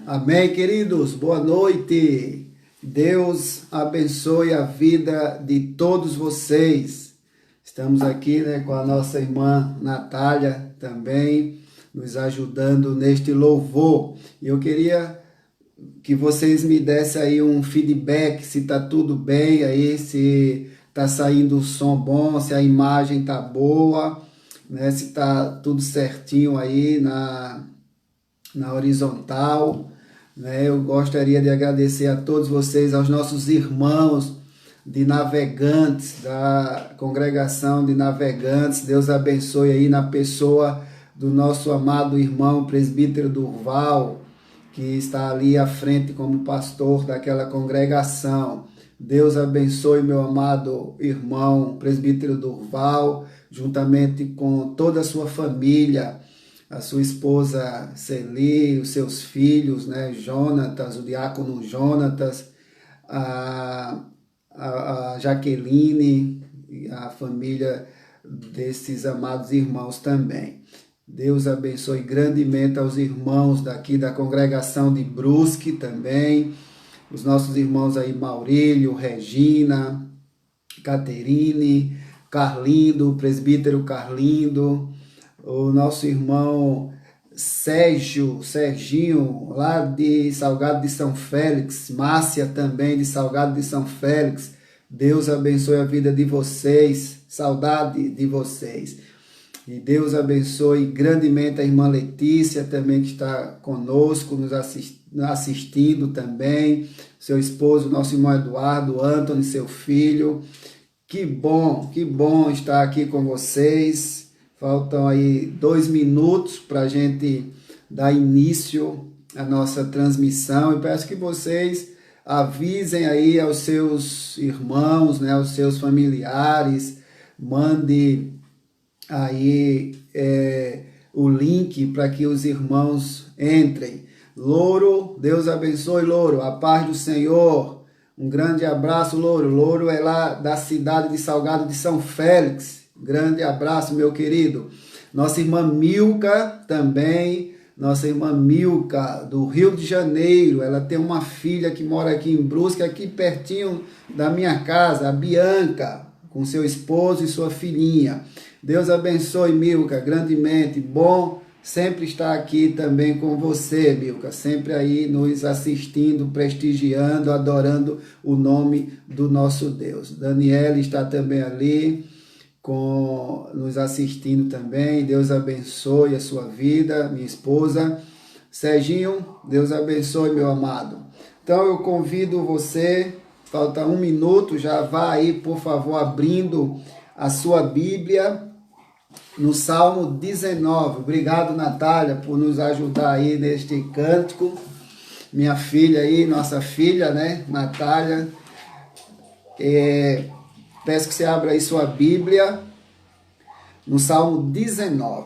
Amém, queridos? Boa noite. Deus abençoe a vida de todos vocês. Estamos aqui, com a nossa irmã Natália também, nos ajudando neste louvor. E eu queria que vocês me dessem aí um feedback, se está tudo bem aí, se está saindo o som bom, se a imagem está boa, se está tudo certinho aí na horizontal. Eu gostaria de agradecer a todos vocês, aos nossos irmãos de Navegantes, da congregação de Navegantes. Deus abençoe aí na pessoa do nosso amado irmão presbítero Durval, que está ali à frente como pastor daquela congregação. Deus abençoe meu amado irmão presbítero Durval, juntamente com toda a sua família, a sua esposa Celi, os seus filhos, Jonatas, o diácono Jonatas, a Jaqueline, a família desses amados irmãos também. Deus abençoe grandemente aos irmãos daqui da congregação de Brusque também, os nossos irmãos aí, Maurílio, Regina, Caterine, Carlindo, presbítero Carlindo, o nosso irmão Serginho, lá de Salgado de São Félix, Márcia também de Salgado de São Félix. Deus abençoe a vida de vocês, saudade de vocês. E Deus abençoe grandemente a irmã Letícia também, que está conosco, nos assistindo também, seu esposo, nosso irmão Eduardo, Antônio, seu filho. Que bom estar aqui com vocês. Faltam aí 2 minutos para a gente dar início à nossa transmissão e peço que vocês avisem aí aos seus irmãos, aos seus familiares, mande aí o link para que os irmãos entrem. Louro, Deus abençoe, Louro, a paz do Senhor. Um grande abraço, Louro. Louro é lá da cidade de Salgado de São Félix. Grande abraço, meu querido. Nossa irmã Milka também, nossa irmã Milka do Rio de Janeiro. Ela tem uma filha que mora aqui em Brusque, aqui pertinho da minha casa, a Bianca, com seu esposo e sua filhinha. Deus abençoe, Milka, grandemente. Bom sempre estar aqui também com você, Milka, sempre aí nos assistindo, prestigiando, adorando o nome do nosso Deus. Daniela está também ali, nos assistindo também. Deus abençoe a sua vida, minha esposa. Serginho, Deus abençoe, meu amado. Então eu convido você, falta 1 minuto, já vá aí, por favor, abrindo a sua Bíblia no Salmo 19. Obrigado, Natália, por nos ajudar aí neste cântico. Minha filha aí, nossa filha, Natália. Peço que você abra aí sua Bíblia no Salmo 19.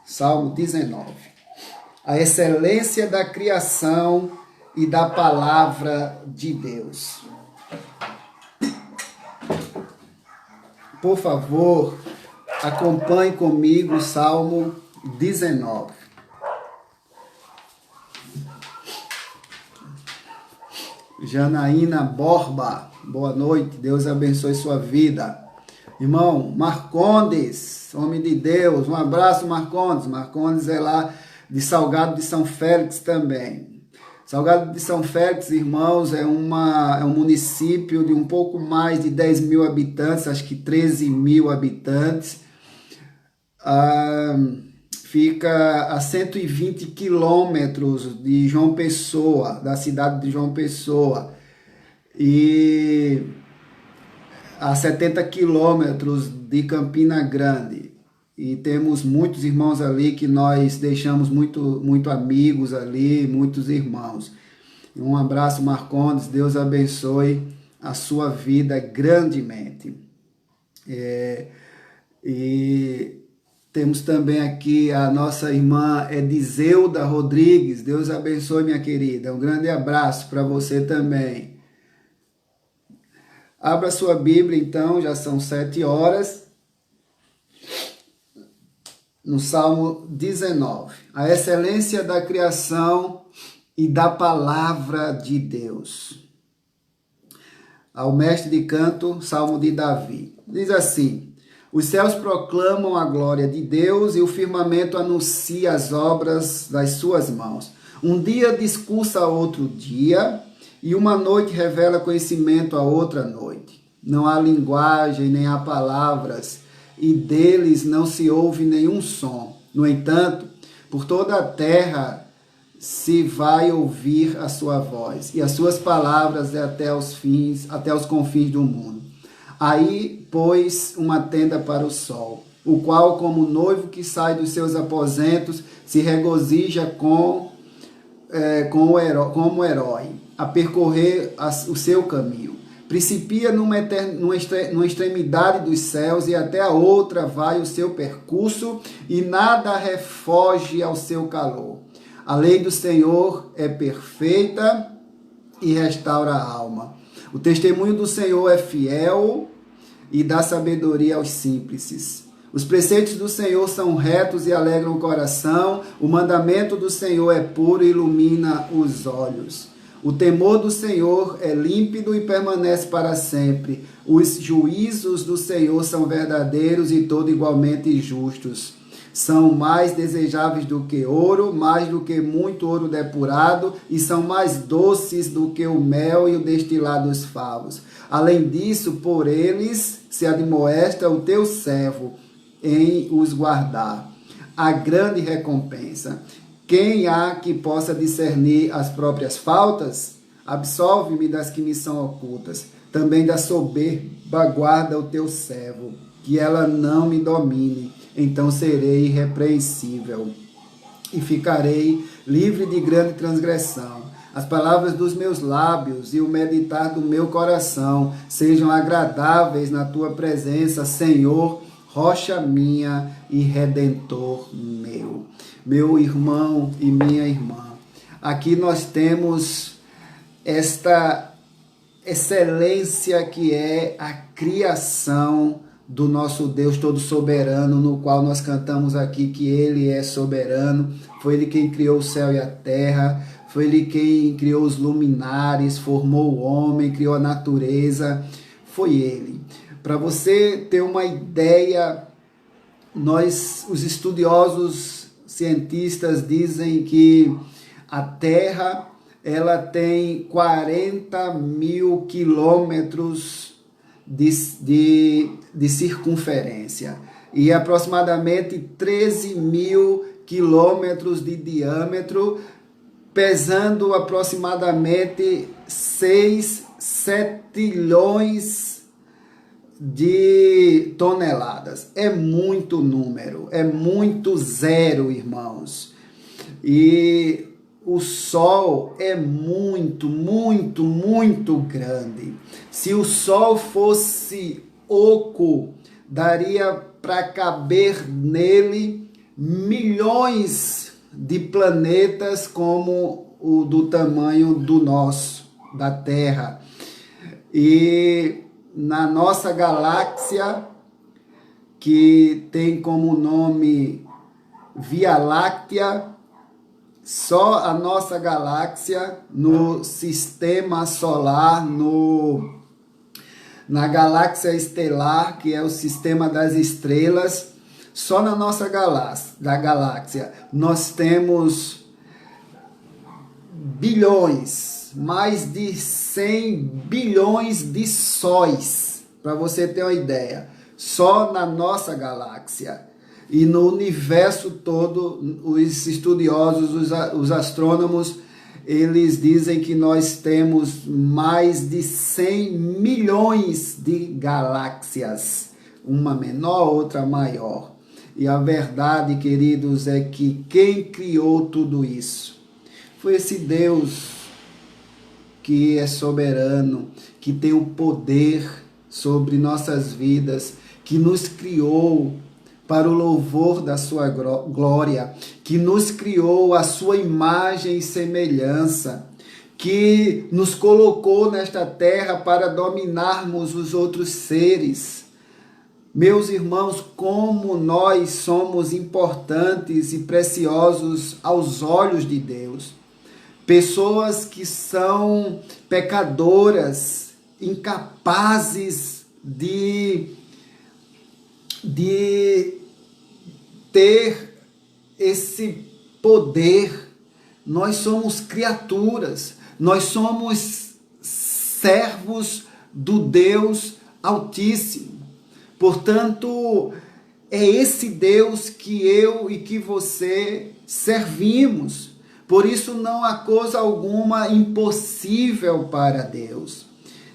Salmo 19. A excelência da criação e da palavra de Deus. Por favor, acompanhe comigo o Salmo 19. Janaína Borba, boa noite, Deus abençoe sua vida. Irmão Marcondes, homem de Deus, um abraço, Marcondes. Marcondes é lá de Salgado de São Félix também. Salgado de São Félix, irmãos, é um município de um pouco mais de 10 mil habitantes, acho que 13 mil habitantes. Fica a 120 quilômetros de João Pessoa, da cidade de João Pessoa, e a 70 quilômetros de Campina Grande. E temos muitos irmãos ali que nós deixamos muito amigos ali, muitos irmãos. Um abraço, Marcondes, Deus abençoe a sua vida grandemente. E temos também aqui a nossa irmã Edizeuda Rodrigues. Deus abençoe, minha querida. Um grande abraço para você também. Abra sua Bíblia, então, já são 7 horas. No Salmo 19. A excelência da criação e da palavra de Deus. Ao mestre de canto, Salmo de Davi. Diz assim: os céus proclamam a glória de Deus e o firmamento anuncia as obras das suas mãos. Um dia discursa a outro dia e uma noite revela conhecimento a outra noite. Não há linguagem, nem há palavras, e deles não se ouve nenhum som. No entanto, por toda a terra se vai ouvir a sua voz, e as suas palavras é até os confins do mundo. Aí pôs uma tenda para o sol, o qual, como noivo que sai dos seus aposentos, se regozija como herói, a percorrer o seu caminho. Principia numa extremidade dos céus e até a outra vai o seu percurso, e nada refoge ao seu calor. A lei do Senhor é perfeita e restaura a alma. O testemunho do Senhor é fiel e dá sabedoria aos simples. Os preceitos do Senhor são retos e alegram o coração. O mandamento do Senhor é puro e ilumina os olhos. O temor do Senhor é límpido e permanece para sempre. Os juízos do Senhor são verdadeiros e todo igualmente justos. São mais desejáveis do que ouro, mais do que muito ouro depurado, e são mais doces do que o mel e o destilado dos favos. Além disso, por eles se admoesta o teu servo em os guardar. A grande recompensa. Quem há que possa discernir as próprias faltas? Absolve-me das que me são ocultas. Também da soberba guarda o teu servo, que ela não me domine. Então serei irrepreensível e ficarei livre de grande transgressão. As palavras dos meus lábios e o meditar do meu coração sejam agradáveis na tua presença, Senhor, rocha minha e redentor meu. Meu irmão e minha irmã, aqui nós temos esta excelência que é a criação do nosso Deus todo soberano, no qual nós cantamos aqui que Ele é soberano. Foi Ele quem criou o céu e a terra, foi Ele quem criou os luminares, formou o homem, criou a natureza, foi Ele. Para você ter uma ideia, os estudiosos cientistas dizem que a Terra ela tem 40 mil quilômetros de circunferência e aproximadamente 13 mil quilômetros de diâmetro, pesando aproximadamente 6 setilhões de toneladas. É muito número, é muito zero, irmãos. E o Sol é muito, muito, muito grande. Se o Sol fosse oco, daria para caber nele milhões de planetas como o do tamanho do nosso, da Terra. E na nossa galáxia, que tem como nome Via Láctea, só a nossa galáxia no sistema solar, na galáxia estelar, que é o sistema das estrelas, só na nossa galáxia nós temos bilhões, mais de 100 bilhões de sóis, para você ter uma ideia, só na nossa galáxia. E no universo todo, os estudiosos, os astrônomos, eles dizem que nós temos mais de 100 milhões de galáxias, uma menor, outra maior. E a verdade, queridos, é que quem criou tudo isso foi esse Deus que é soberano, que tem o poder sobre nossas vidas, que nos criou para o louvor da sua glória, que nos criou à sua imagem e semelhança, que nos colocou nesta terra para dominarmos os outros seres. Meus irmãos, como nós somos importantes e preciosos aos olhos de Deus. pessoas que são pecadoras, incapazes de ter esse poder. Nós somos criaturas, nós somos servos do Deus Altíssimo. Portanto, é esse Deus que eu e que você servimos. Por isso não há coisa alguma impossível para Deus.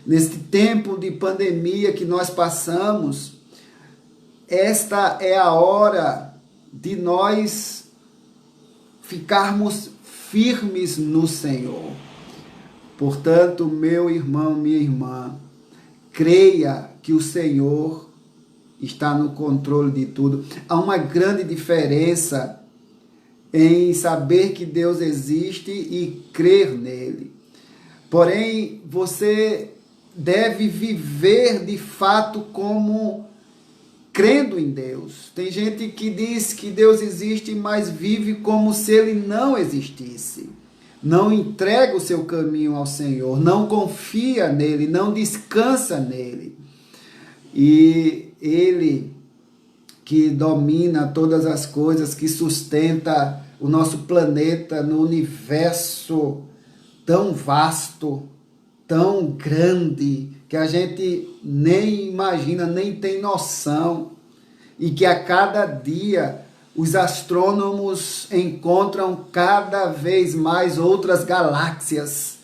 Neste tempo de pandemia que nós passamos, esta é a hora de nós ficarmos firmes no Senhor. Portanto, meu irmão, minha irmã, creia que o Senhor está no controle de tudo. Há uma grande diferença em saber que Deus existe e crer nele. Porém, você deve viver de fato como crendo em Deus. Tem gente que diz que Deus existe, mas vive como se ele não existisse. Não entrega o seu caminho ao Senhor, não confia nele, não descansa nele. E ele que domina todas as coisas, que sustenta o nosso planeta no universo tão vasto, tão grande, que a gente nem imagina, nem tem noção, e que a cada dia os astrônomos encontram cada vez mais outras galáxias.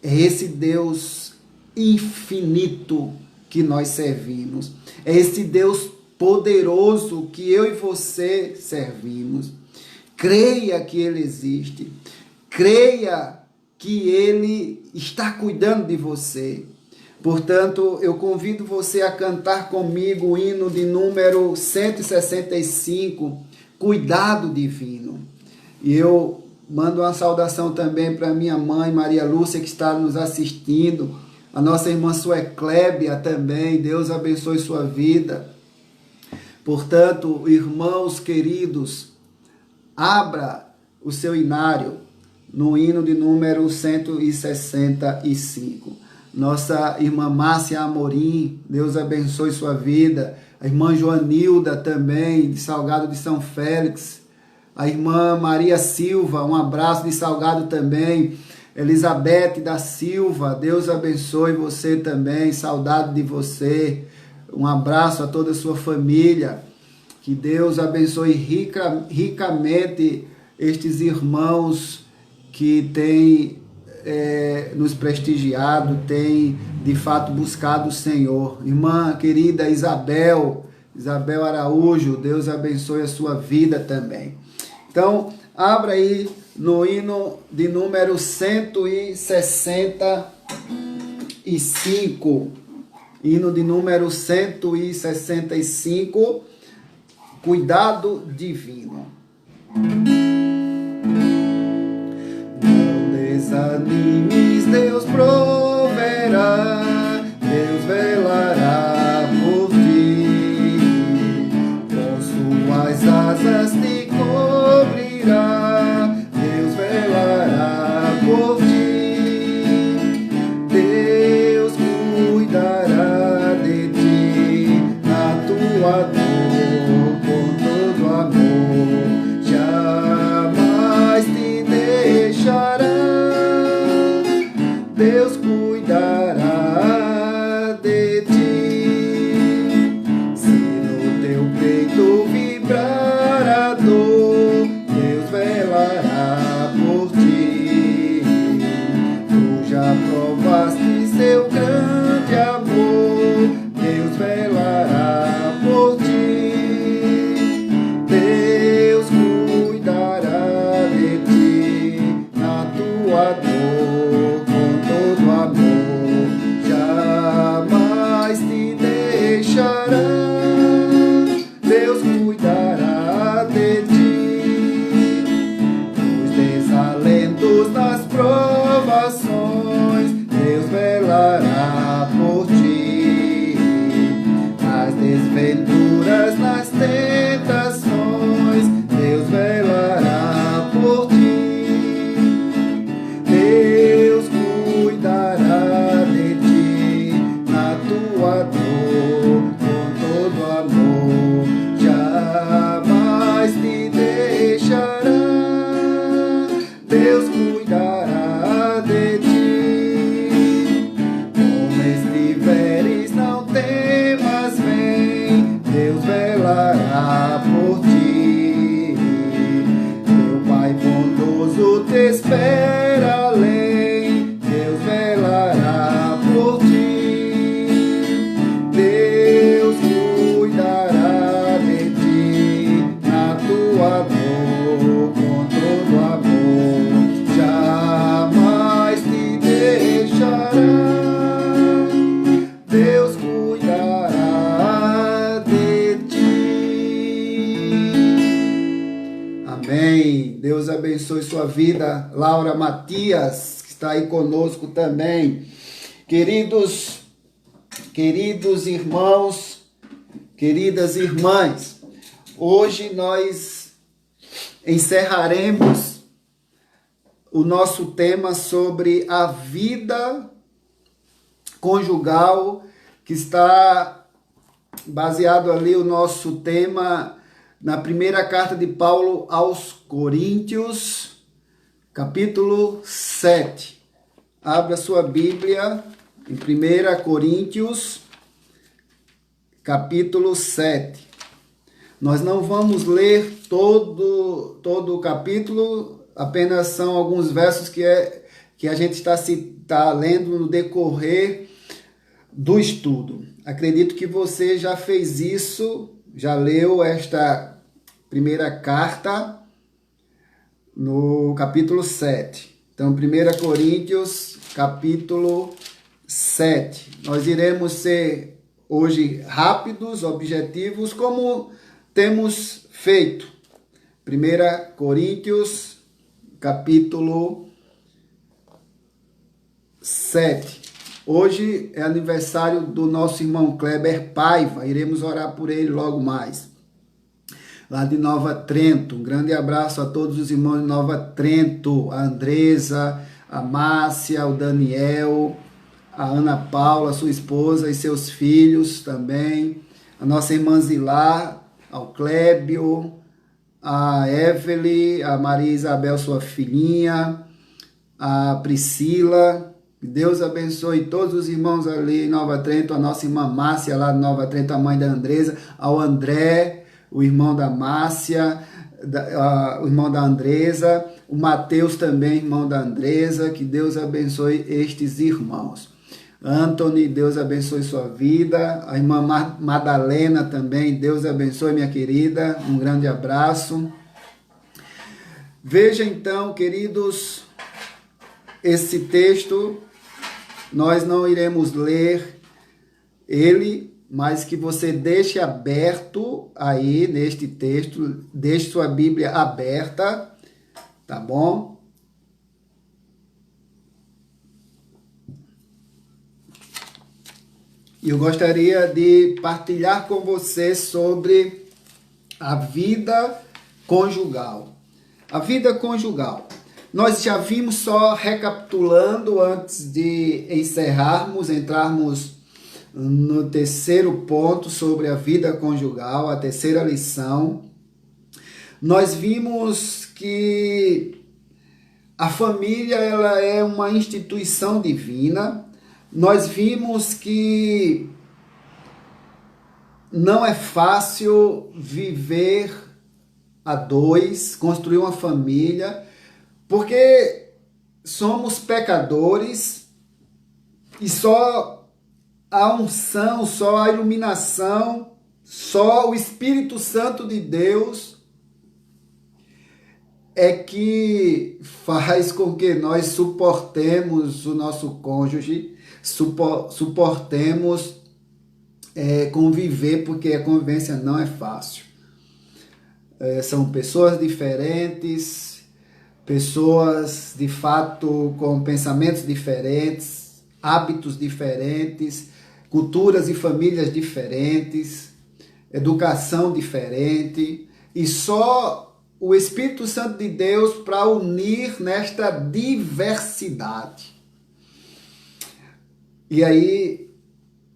É esse Deus infinito que nós servimos. É esse Deus poderoso que eu e você servimos. Creia que Ele existe. Creia que Ele está cuidando de você. Portanto, eu convido você a cantar comigo o hino de número 165, Cuidado Divino. E eu mando uma saudação também para minha mãe, Maria Lúcia, que está nos assistindo, a nossa irmã Sueclébia também, Deus abençoe sua vida. Portanto, irmãos queridos, abra o seu inário no hino de número 165. Nossa irmã Márcia Amorim, Deus abençoe sua vida. A irmã Joanilda também, de Salgado de São Félix. A irmã Maria Silva, um abraço de Salgado também. Elizabeth da Silva, Deus abençoe você também, saudade de você. Um abraço a toda a sua família. Que Deus abençoe ricamente estes irmãos que têm nos prestigiado, têm de fato buscado o Senhor. Irmã querida Isabel Araújo, Deus abençoe a sua vida também. Então, abra aí no hino de número 165, hino de número 165, Cuidado Divino. Desanimes, Deus proverá, Deus velará por ti, com suas asas te cobrirá, Deus velará por ti, Deus cuidará de ti, na tua dor, com todo amor, já espera além, Deus velará por ti. Deus cuidará de ti, na tua dor, com todo amor, jamais te deixará. Deus cuidará de ti. Amém. Deus abençoe sua vida. Laura Matias, que está aí conosco também. Queridos irmãos, queridas irmãs, hoje nós encerraremos o nosso tema sobre a vida conjugal, que está baseado ali o nosso tema na primeira carta de Paulo aos Coríntios, capítulo 7. Abra sua Bíblia em 1 Coríntios, capítulo 7. Nós não vamos ler todo o capítulo, apenas são alguns versos que a gente está lendo no decorrer do estudo. Acredito que você já fez isso, já leu esta primeira carta no capítulo 7. Então, 1 Coríntios, capítulo 7. Nós iremos ser hoje rápidos, objetivos, como temos feito. 1 Coríntios, capítulo 7. Hoje é aniversário do nosso irmão Kleber Paiva. Iremos orar por ele logo mais, lá de Nova Trento. Um grande abraço a todos os irmãos de Nova Trento, a Andresa, a Márcia, o Daniel, a Ana Paula, sua esposa e seus filhos também, a nossa irmã Zilá, ao Clébio, a Evelyn, a Maria Isabel, sua filhinha, a Priscila. Deus abençoe todos os irmãos ali em Nova Trento, a nossa irmã Márcia lá de Nova Trento, a mãe da Andresa, ao André, o irmão da Márcia, o irmão da Andresa, o Mateus também, irmão da Andresa. Que Deus abençoe estes irmãos. Anthony, Deus abençoe sua vida. A irmã Madalena também, Deus abençoe, minha querida. Um grande abraço. Veja então, queridos, esse texto, nós não iremos ler ele, mas que você deixe aberto aí neste texto, deixe sua Bíblia aberta, tá bom? E eu gostaria de partilhar com você sobre a vida conjugal. A vida conjugal. Nós já vimos, só recapitulando antes de entrarmos no terceiro ponto sobre a vida conjugal, a terceira lição. Nós vimos que a família ela é uma instituição divina. Nós vimos que não é fácil viver a dois, construir uma família, porque somos pecadores e só a unção, só a iluminação, só o Espírito Santo de Deus é que faz com que nós suportemos o nosso cônjuge, suportemos conviver, porque a convivência não é fácil. São pessoas diferentes, pessoas de fato com pensamentos diferentes, hábitos diferentes, culturas e famílias diferentes, educação diferente, e só o Espírito Santo de Deus para unir nesta diversidade. E aí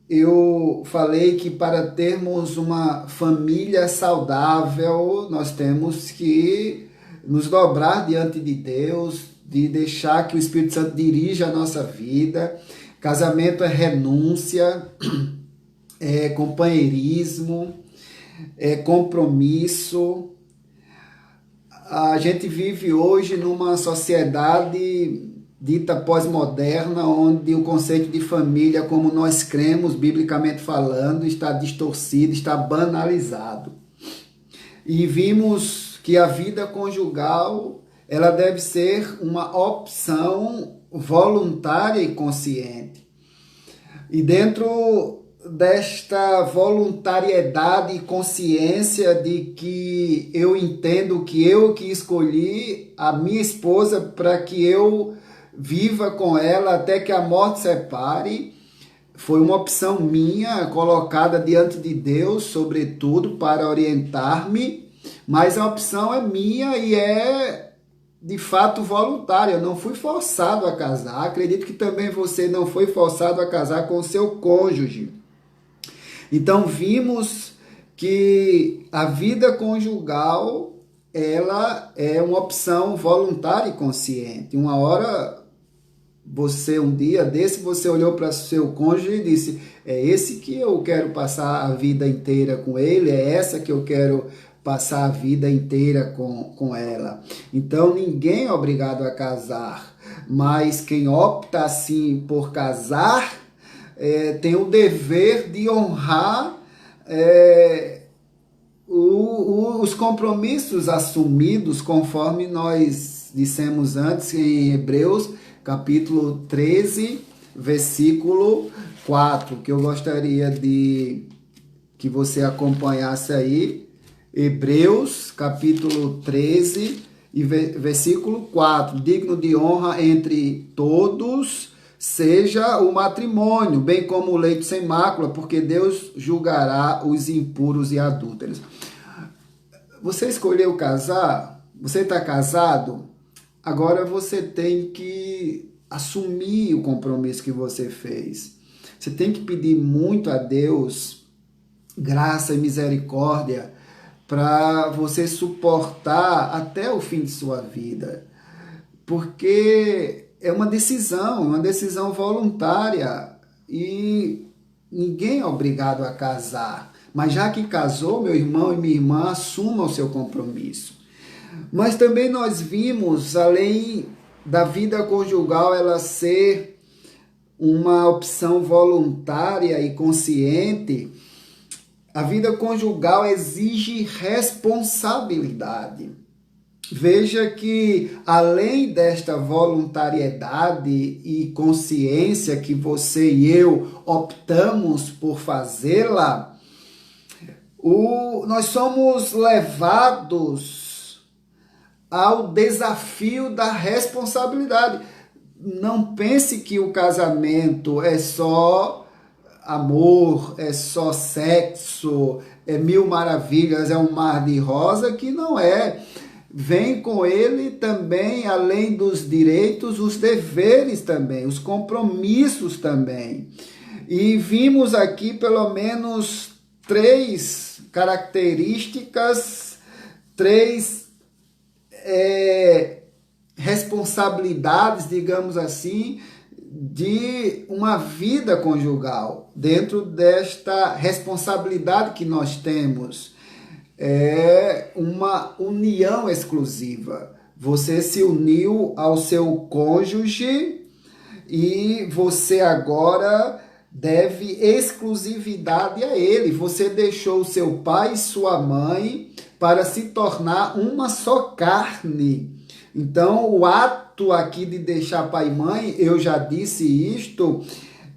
eu falei que para termos uma família saudável, nós temos que nos dobrar diante de Deus, de deixar que o Espírito Santo dirija a nossa vida. Casamento é renúncia, é companheirismo, é compromisso. A gente vive hoje numa sociedade dita pós-moderna, onde o conceito de família, como nós cremos, biblicamente falando, está distorcido, está banalizado. E vimos que a vida conjugal, ela deve ser uma opção voluntária e consciente. E dentro desta voluntariedade e consciência de que eu entendo que eu que escolhi a minha esposa para que eu viva com ela até que a morte separe, foi uma opção minha, colocada diante de Deus, sobretudo, para orientar-me, mas a opção é minha e é de fato voluntária. Eu não fui forçado a casar. Acredito que também você não foi forçado a casar com o seu cônjuge. Então vimos que a vida conjugal, ela é uma opção voluntária e consciente. Uma hora, um dia desse, você olhou para seu cônjuge e disse: é esse que eu quero passar a vida inteira com ele, é essa que eu quero passar a vida inteira com ela. Então ninguém é obrigado a casar, mas quem opta assim por casar tem o dever de honrar os compromissos assumidos, conforme nós dissemos antes em Hebreus, capítulo 13, versículo 4, que eu gostaria de que você acompanhasse aí. Hebreus, capítulo 13, e versículo 4. Digno de honra entre todos seja o matrimônio, bem como o leito sem mácula, porque Deus julgará os impuros e adúlteros. Você escolheu casar? Você está casado? Agora você tem que assumir o compromisso que você fez. Você tem que pedir muito a Deus graça e misericórdia para você suportar até o fim de sua vida. Porque é uma decisão voluntária e ninguém é obrigado a casar. Mas já que casou, meu irmão e minha irmã, assuma o seu compromisso. Mas também nós vimos, além da vida conjugal ela ser uma opção voluntária e consciente, a vida conjugal exige responsabilidade. Veja que, além desta voluntariedade e consciência que você e eu optamos por fazê-la, nós somos levados ao desafio da responsabilidade. Não pense que o casamento é só amor, é só sexo, é mil maravilhas, é um mar de rosa, que não é. Vem com ele também, além dos direitos, os deveres também, os compromissos também. E vimos aqui pelo menos 3 características, 3 responsabilidades, digamos assim, de uma vida conjugal. Dentro desta responsabilidade que nós temos, é uma união exclusiva. Você se uniu ao seu cônjuge e você agora deve exclusividade a ele. Você deixou seu pai e sua mãe para se tornar uma só carne. Então, o ato aqui de deixar pai e mãe, eu já disse isto,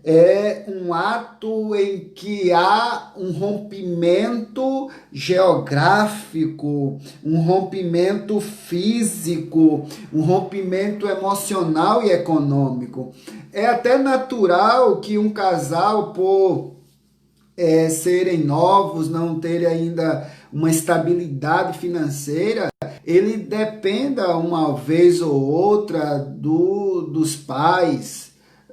é um ato em que há um rompimento geográfico, um rompimento físico, um rompimento emocional e econômico. É até natural que um casal, por serem novos, não terem ainda uma estabilidade financeira, ele dependa uma vez ou outra dos pais.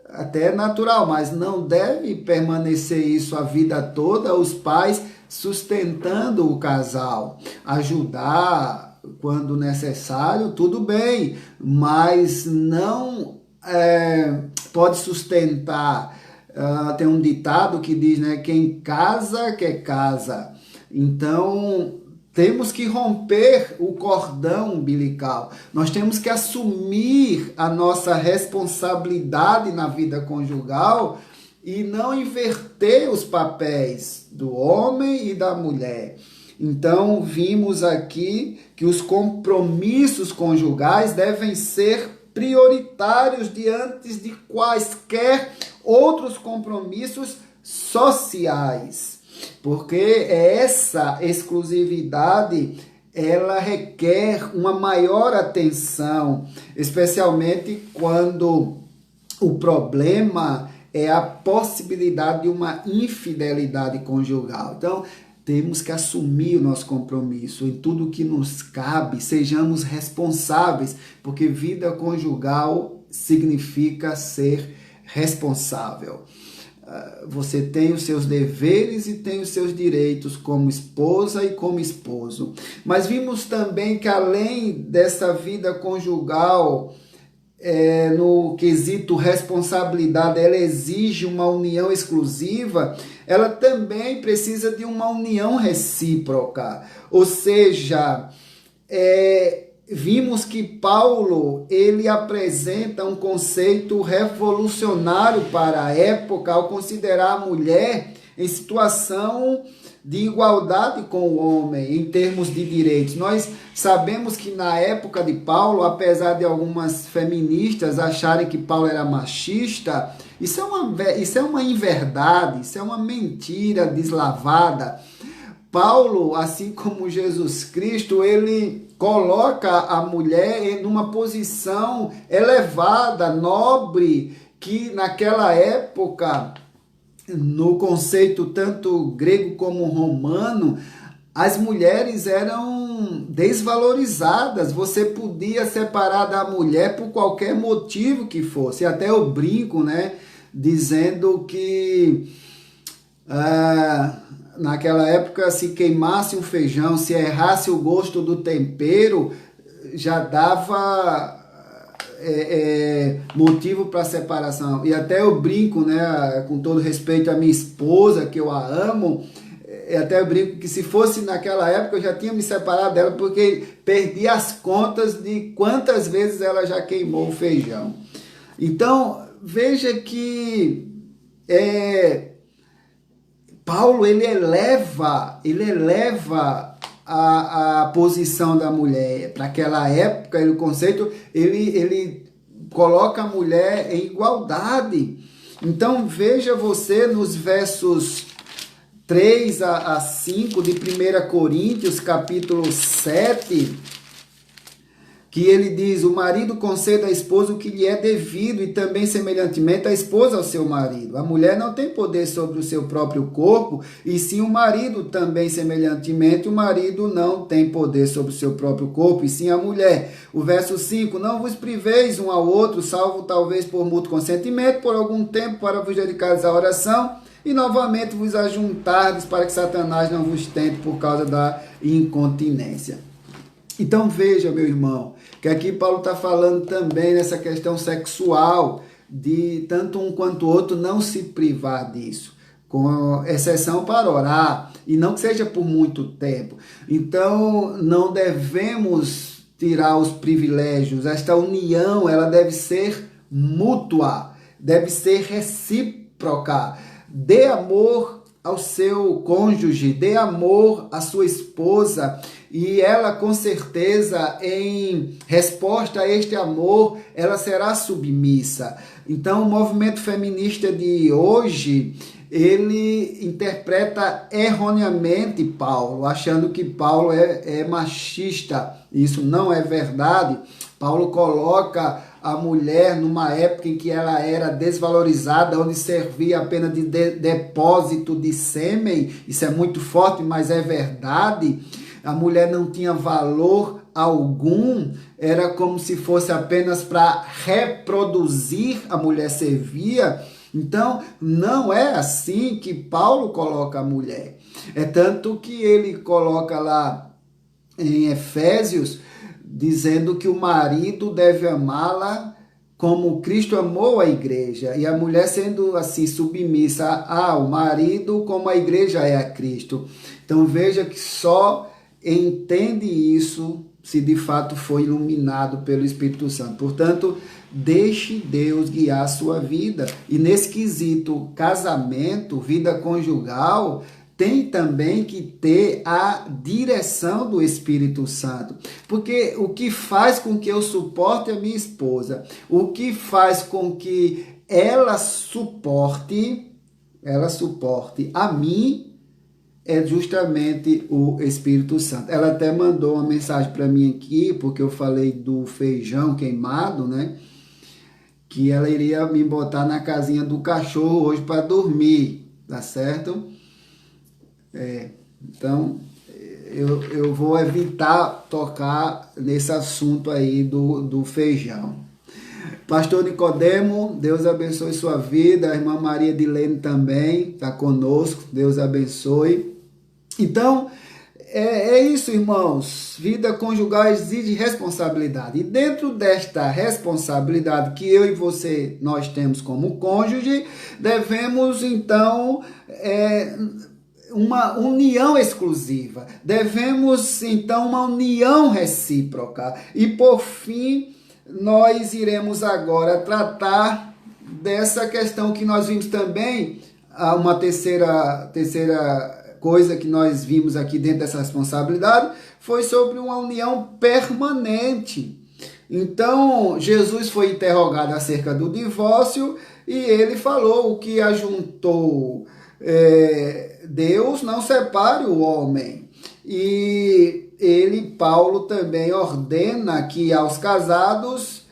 Até é natural, mas não deve permanecer isso a vida toda, os pais sustentando o casal. Ajudar quando necessário, tudo bem, mas não pode sustentar. Tem um ditado que diz, né, quem casa quer casa. Então, temos que romper o cordão umbilical. Nós temos que assumir a nossa responsabilidade na vida conjugal e não inverter os papéis do homem e da mulher. Então, vimos aqui que os compromissos conjugais devem ser prioritários diante de quaisquer outros compromissos sociais. Porque essa exclusividade, ela requer uma maior atenção, especialmente quando o problema é a possibilidade de uma infidelidade conjugal. Então, temos que assumir o nosso compromisso em tudo que nos cabe, sejamos responsáveis, porque vida conjugal significa ser responsável. Você tem os seus deveres e tem os seus direitos como esposa e como esposo. Mas vimos também que além dessa vida conjugal, no quesito responsabilidade, ela exige uma união exclusiva, ela também precisa de uma união recíproca. Ou seja, vimos que Paulo, ele apresenta um conceito revolucionário para a época ao considerar a mulher em situação de igualdade com o homem em termos de direitos. Nós sabemos que na época de Paulo, apesar de algumas feministas acharem que Paulo era machista, isso é uma inverdade, isso é uma mentira deslavada. Paulo, assim como Jesus Cristo, ele coloca a mulher em uma posição elevada, nobre, que naquela época, no conceito tanto grego como romano, as mulheres eram desvalorizadas. Você podia separar da mulher por qualquer motivo que fosse. Até eu brinco, né, dizendo que naquela época, se queimasse um feijão, se errasse o gosto do tempero, já dava motivo para separação. E até eu brinco, né, com todo respeito à minha esposa, que eu a amo, até eu brinco que se fosse naquela época eu já tinha me separado dela, porque perdi as contas de quantas vezes ela já queimou o feijão. Então, veja que Paulo, ele eleva a posição da mulher. Para aquela época, o conceito, ele coloca a mulher em igualdade. Então, veja você nos versos 3 a 5 de 1 Coríntios, capítulo 7, que ele diz: o marido conceda à esposa o que lhe é devido, e também semelhantemente a esposa ao seu marido. A mulher não tem poder sobre o seu próprio corpo, e sim o marido também semelhantemente. O marido não tem poder sobre o seu próprio corpo, e sim a mulher. O verso 5: não vos priveis um ao outro, salvo talvez por mútuo consentimento, por algum tempo, para vos dedicares à oração, e novamente vos ajuntardes, para que Satanás não vos tente por causa da incontinência. Então veja, meu irmão, que aqui Paulo está falando também nessa questão sexual, de tanto um quanto o outro não se privar disso, com exceção para orar, e não que seja por muito tempo. Então não devemos tirar os privilégios. Esta união, ela deve ser mútua, deve ser recíproca. Dê amor ao seu cônjuge, dê amor à sua esposa, e ela, com certeza, em resposta a este amor, ela será submissa. Então, o movimento feminista de hoje, ele interpreta erroneamente Paulo, achando que Paulo é machista. Isso não é verdade. Paulo coloca a mulher numa época em que ela era desvalorizada, onde servia apenas de depósito de sêmen. Isso é muito forte, mas é verdade. A mulher não tinha valor algum, era como se fosse apenas para reproduzir, a mulher servia. Então, não é assim que Paulo coloca a mulher. É tanto que ele coloca lá em Efésios, dizendo que o marido deve amá-la como Cristo amou a igreja, e a mulher sendo assim submissa ao marido como a igreja é a Cristo. Então veja que só entende isso se de fato foi iluminado pelo Espírito Santo. Portanto, deixe Deus guiar a sua vida. E nesse quesito casamento, vida conjugal, tem também que ter a direção do Espírito Santo. Porque o que faz com que eu suporte a minha esposa, o que faz com que ela suporte a mim, é justamente o Espírito Santo. Ela até mandou uma mensagem para mim aqui, porque eu falei do feijão queimado, né? Que ela iria me botar na casinha do cachorro hoje para dormir, tá certo? Então, eu vou evitar tocar nesse assunto aí do feijão. Pastor Nicodemo, Deus abençoe sua vida. A irmã Maria Dilene também está conosco, Deus abençoe. Então, é isso, irmãos. Vida conjugal exige responsabilidade. E dentro desta responsabilidade que eu e você, nós temos como cônjuge, devemos, então, uma união exclusiva. Devemos, então, uma união recíproca. E, por fim, nós iremos agora tratar dessa questão que nós vimos também, uma terceira coisa que nós vimos aqui dentro dessa responsabilidade, foi sobre uma união permanente. Então, Jesus foi interrogado acerca do divórcio e ele falou: o que ajuntou Deus não separe o homem. E Paulo também ordena que aos casados,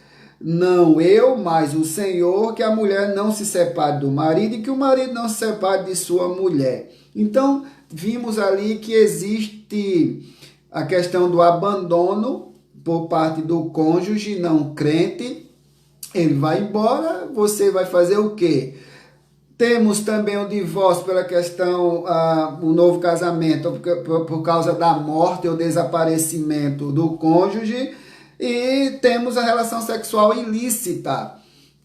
não eu, mas o Senhor, que a mulher não se separe do marido e que o marido não se separe de sua mulher. Então, vimos ali que existe a questão do abandono por parte do cônjuge não crente. Ele vai embora, você vai fazer o quê? Temos também o divórcio pela questão, o novo casamento por causa da morte ou desaparecimento do cônjuge. E temos a relação sexual ilícita,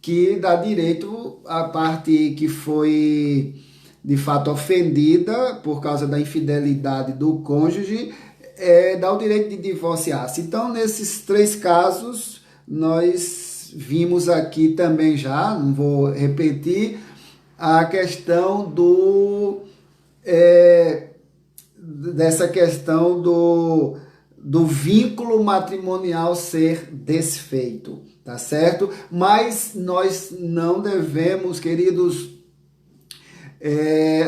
que dá direito à parte que foi de fato ofendida por causa da infidelidade do cônjuge, dá o direito de divorciar-se. Então, nesses três casos, nós vimos aqui também já, não vou repetir, a questão dessa questão do vínculo matrimonial ser desfeito, tá certo? Mas nós não devemos, queridos,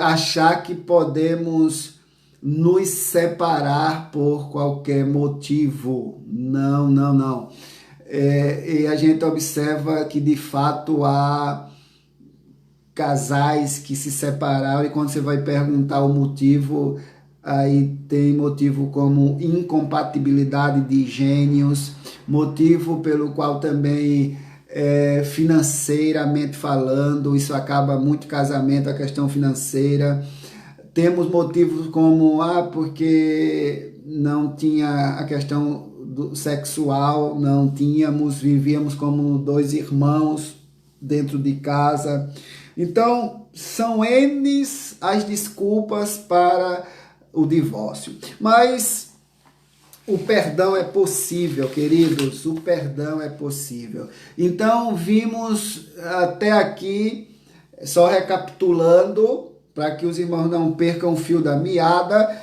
achar que podemos nos separar por qualquer motivo. Não. E a gente observa que de fato há casais que se separaram e quando você vai perguntar o motivo, aí tem motivo como incompatibilidade de gênios, motivo pelo qual também financeiramente falando, isso acaba muito casamento, a questão financeira. Temos motivos como porque não tinha a questão sexual, não tínhamos, vivíamos como dois irmãos dentro de casa. Então, são N as desculpas para o divórcio. Mas o perdão é possível, queridos, o perdão é possível. Então, vimos até aqui, só recapitulando, para que os irmãos não percam o fio da meada,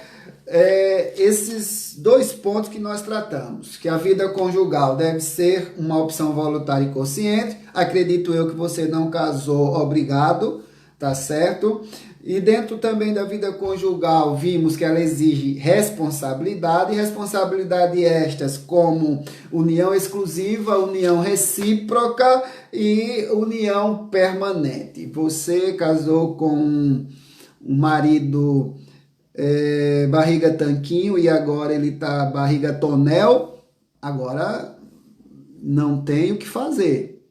esses dois pontos que nós tratamos, que a vida conjugal deve ser uma opção voluntária e consciente. Acredito eu que você não casou obrigado, tá certo? E dentro também da vida conjugal, vimos que ela exige responsabilidade, responsabilidade estas como união exclusiva, união recíproca e união permanente. Você casou com um marido barriga tanquinho e agora ele tá barriga tonel, agora não tem o que fazer,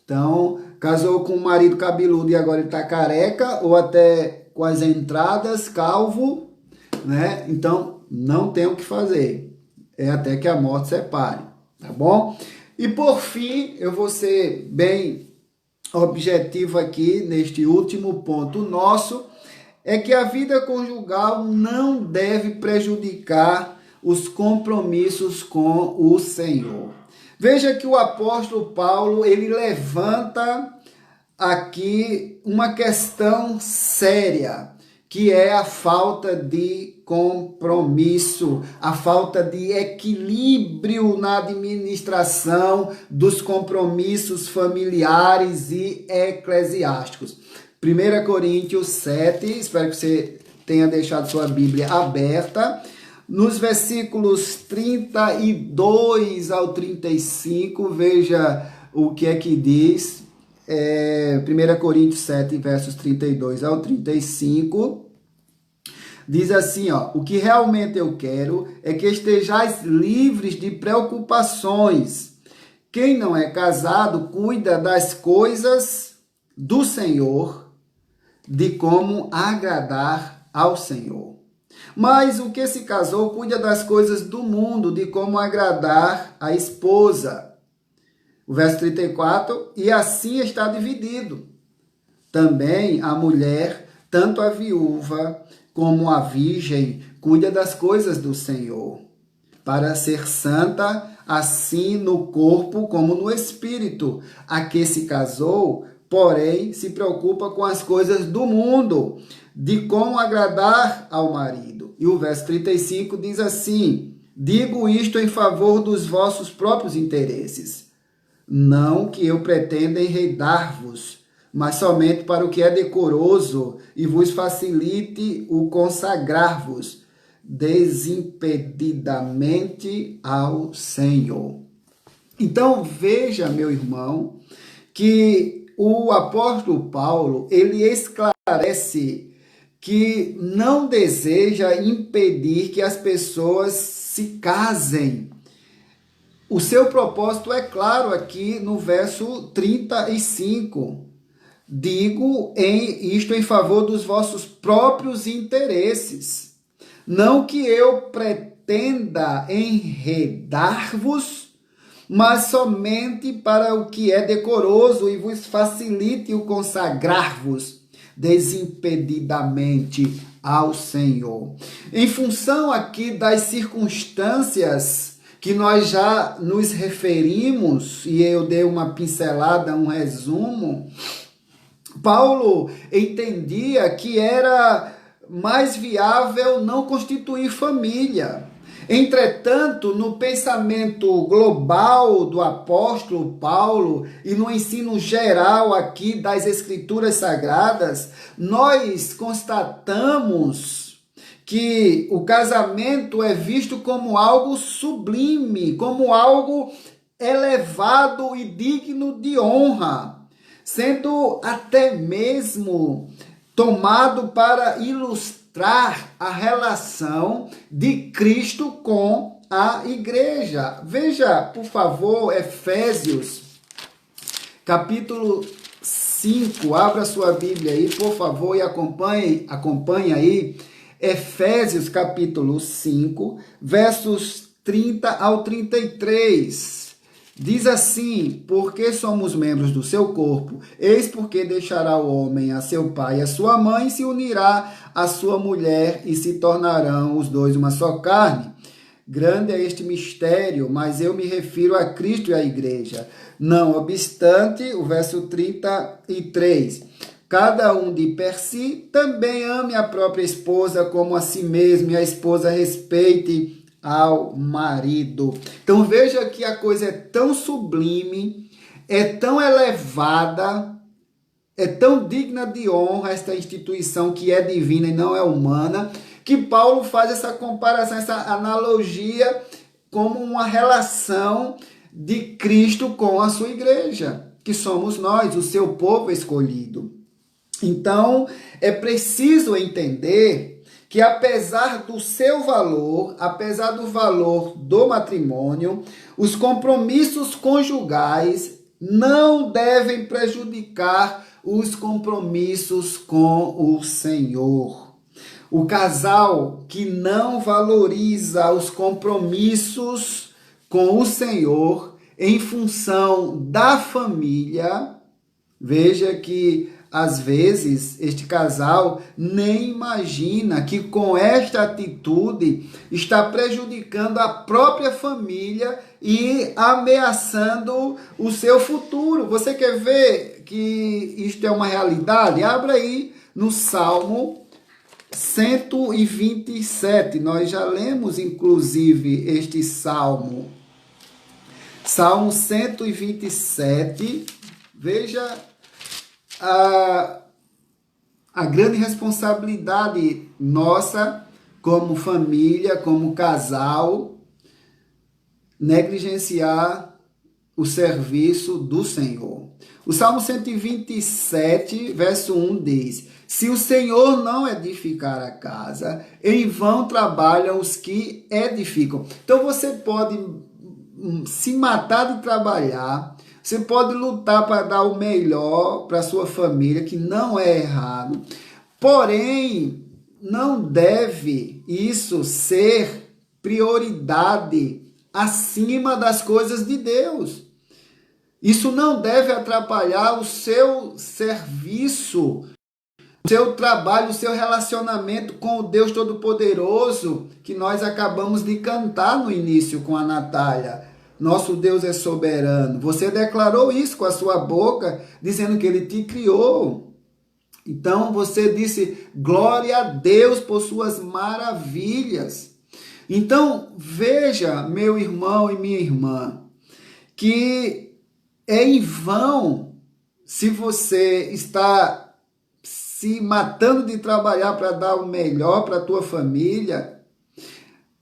Então, casou com um marido cabeludo e agora ele tá careca ou até com as entradas, calvo, né? Então, não tem o que fazer, até que a morte separe, tá bom? E por fim, eu vou ser bem objetivo aqui neste último ponto nosso, é que a vida conjugal não deve prejudicar os compromissos com o Senhor. Veja que o apóstolo Paulo, ele levanta aqui uma questão séria, que é a falta de compromisso, a falta de equilíbrio na administração dos compromissos familiares e eclesiásticos. 1 Coríntios 7, espero que você tenha deixado sua Bíblia aberta, nos versículos 32 ao 35, veja o que é que diz. 1 Coríntios 7, versos 32 ao 35, diz assim, ó: o que realmente eu quero é que estejais livres de preocupações. Quem não é casado cuida das coisas do Senhor, de como agradar ao Senhor. Mas o que se casou cuida das coisas do mundo, de como agradar a esposa. O verso 34, e assim está dividido. Também a mulher, tanto a viúva como a virgem, cuida das coisas do Senhor, para ser santa, assim no corpo como no espírito. A que se casou, porém, se preocupa com as coisas do mundo, de como agradar ao marido. E o verso 35 diz assim: digo isto em favor dos vossos próprios interesses. Não que eu pretenda enredar-vos, mas somente para o que é decoroso e vos facilite o consagrar-vos desimpedidamente ao Senhor. Então veja, meu irmão, que o apóstolo Paulo, ele esclarece que não deseja impedir que as pessoas se casem. O seu propósito é claro aqui no verso 35. Digo isto em favor dos vossos próprios interesses. Não que eu pretenda enredar-vos, mas somente para o que é decoroso e vos facilite o consagrar-vos desimpedidamente ao Senhor. Em função aqui das circunstâncias que nós já nos referimos, e eu dei uma pincelada, um resumo, Paulo entendia que era mais viável não constituir família. Entretanto, no pensamento global do apóstolo Paulo e no ensino geral aqui das Escrituras Sagradas, nós constatamos que o casamento é visto como algo sublime, como algo elevado e digno de honra, sendo até mesmo tomado para ilustrar a relação de Cristo com a igreja. Veja, por favor, Efésios, capítulo 5, abra sua Bíblia aí, por favor, e acompanhe aí, Efésios capítulo 5, versos 30 ao 33. Diz assim: porque somos membros do seu corpo, eis porque deixará o homem a seu pai e a sua mãe, se unirá à sua mulher e se tornarão os dois uma só carne. Grande é este mistério, mas eu me refiro a Cristo e à igreja. Não obstante, o verso 33, cada um de per si também ame a própria esposa como a si mesmo, e a esposa respeite ao marido. Então veja que a coisa é tão sublime, é tão elevada, é tão digna de honra esta instituição que é divina e não é humana, que Paulo faz essa comparação, essa analogia como uma relação de Cristo com a sua igreja, que somos nós, o seu povo escolhido. Então, é preciso entender que apesar do seu valor, apesar do valor do matrimônio, os compromissos conjugais não devem prejudicar os compromissos com o Senhor. O casal que não valoriza os compromissos com o Senhor em função da família, veja que às vezes, este casal nem imagina que com esta atitude está prejudicando a própria família e ameaçando o seu futuro. Você quer ver que isto é uma realidade? Abra aí no Salmo 127. Nós já lemos, inclusive, este Salmo. Salmo 127. Veja a grande responsabilidade nossa como família, como casal, negligenciar o serviço do Senhor. O Salmo 127, verso 1 diz: se o Senhor não edificar a casa, em vão trabalham os que edificam. Então você pode se matar de trabalhar, você pode lutar para dar o melhor para a sua família, que não é errado, porém, não deve isso ser prioridade acima das coisas de Deus. Isso não deve atrapalhar o seu serviço, o seu trabalho, o seu relacionamento com o Deus Todo-Poderoso, que nós acabamos de cantar no início com a Natália. Nosso Deus é soberano. Você declarou isso com a sua boca, dizendo que Ele te criou. Então você disse, glória a Deus por suas maravilhas. Então veja, meu irmão e minha irmã, que é em vão se você está se matando de trabalhar para dar o melhor para a tua família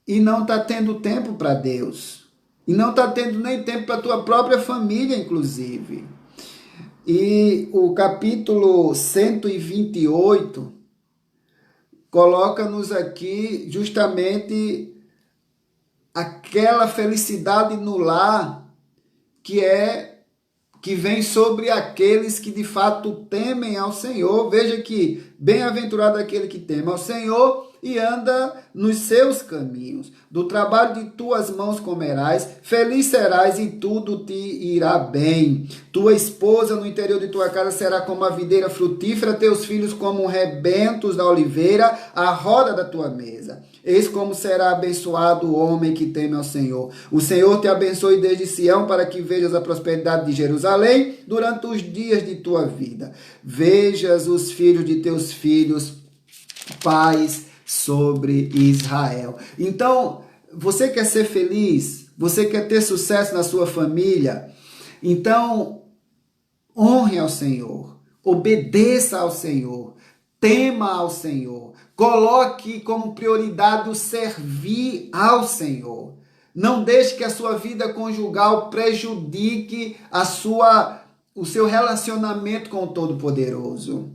e não está tendo tempo para Deus. E não está tendo nem tempo para a tua própria família, inclusive. E o capítulo 128 coloca-nos aqui justamente aquela felicidade no lar que vem sobre aqueles que de fato temem ao Senhor. Veja que bem-aventurado aquele que teme ao Senhor e anda nos seus caminhos. Do trabalho de tuas mãos comerás, feliz serás e tudo te irá bem. Tua esposa no interior de tua casa será como a videira frutífera, teus filhos como rebentos da oliveira, a roda da tua mesa. Eis como será abençoado o homem que teme ao Senhor. O Senhor te abençoe desde Sião, para que vejas a prosperidade de Jerusalém durante os dias de tua vida. Vejas os filhos de teus filhos, paz sobre Israel. Então, você quer ser feliz? Você quer ter sucesso na sua família? Então, honre ao Senhor, obedeça ao Senhor, tema ao Senhor, coloque como prioridade o servir ao Senhor. Não deixe que a sua vida conjugal prejudique o seu relacionamento com o Todo-Poderoso.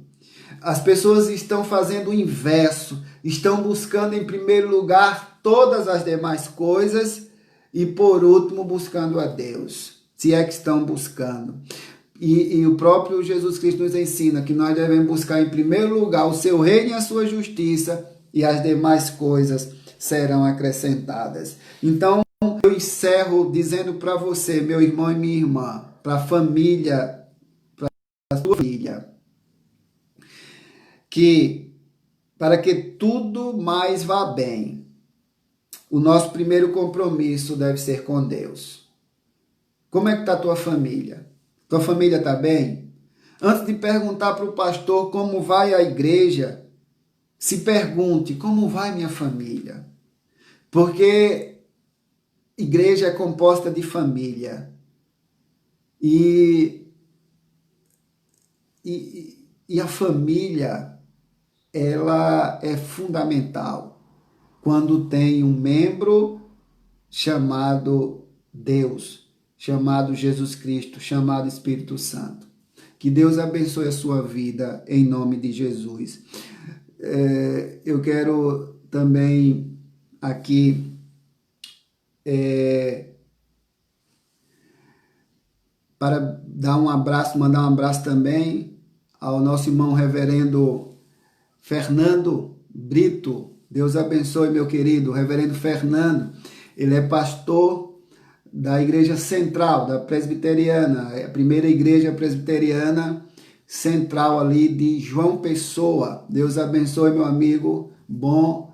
As pessoas estão fazendo o inverso, estão buscando em primeiro lugar todas as demais coisas e por último buscando a Deus, se é que estão buscando. E o próprio Jesus Cristo nos ensina que nós devemos buscar em primeiro lugar o seu reino e a sua justiça, e as demais coisas serão acrescentadas. Então, eu encerro dizendo para você, meu irmão e minha irmã, para a família, para a sua família, que para que tudo mais vá bem, o nosso primeiro compromisso deve ser com Deus. Como é que está a tua família? Tua família está bem? Antes de perguntar para o pastor como vai a igreja, se pergunte como vai minha família. Porque igreja é composta de família. E a família, ela é fundamental quando tem um membro chamado Deus, chamado Jesus Cristo, chamado Espírito Santo. Que Deus abençoe a sua vida em nome de Jesus. Eu quero também aqui para dar um abraço, mandar um abraço também ao nosso irmão reverendo Fernando Brito. Deus abençoe, meu querido, reverendo Fernando. Ele é pastor da Igreja Central, da Presbiteriana, a primeira igreja presbiteriana central ali de João Pessoa. Deus abençoe, meu amigo. Bom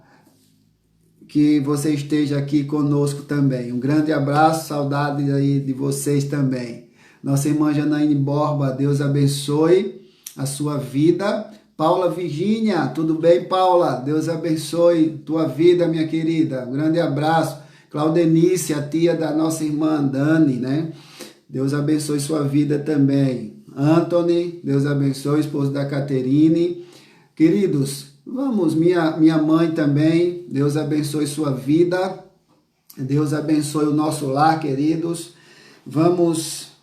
que você esteja aqui conosco também. Um grande abraço, saudade aí de vocês também. Nossa irmã Janaíne Borba, Deus abençoe a sua vida. Paula Virgínia, tudo bem, Paula? Deus abençoe tua vida, minha querida. Um grande abraço. Claudenice, a tia da nossa irmã Dani, né? Deus abençoe sua vida também. Anthony, Deus abençoe, esposo da Caterine. Queridos, vamos, minha mãe também, Deus abençoe sua vida. Deus abençoe o nosso lar, queridos. Vamos,